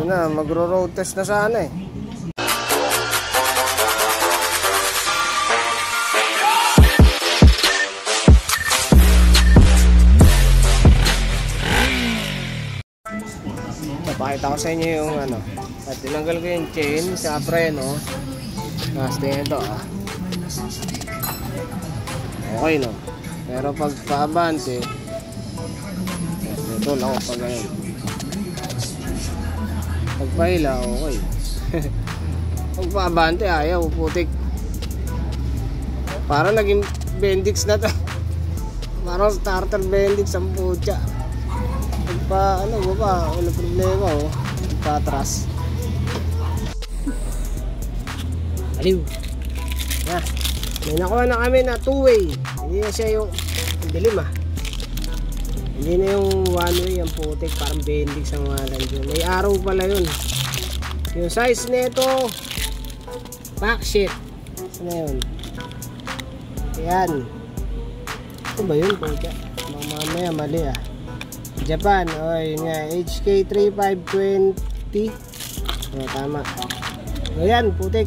Ito na, magro-road test na sana eh. Pakita ko sa inyo yung ano. At tinanggal ko yung chain sa preno. Tapos tingnan ito ah. Okay no. Pero pag paabante, ito lang ako pag ganyan. Pag pahila, okay. Pag paabante, ayaw, putik. Parang naging Bendix na to. Parang starter Bendix ang putya. Pa ano ba wala problema oh, patras. Aliw. Ah, may nakuha na kami na two-way. Hindi na siya yung dilim ah. Hindi na yung one-way ang putik, parang Bendix ang walan yun. May arrow pala yun. Yung size nito back sheet. Saan na yun? Ayan. Ito ba yun putik? Mamaya mali ah. Japan, o yun nga, HK3520. O, tama. O yan, putik.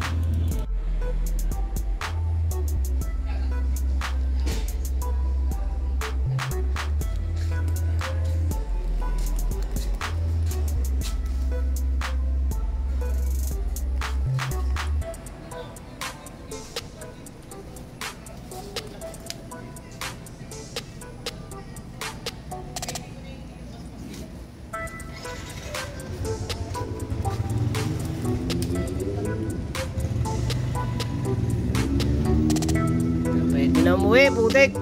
Pwede na umuwi, putik.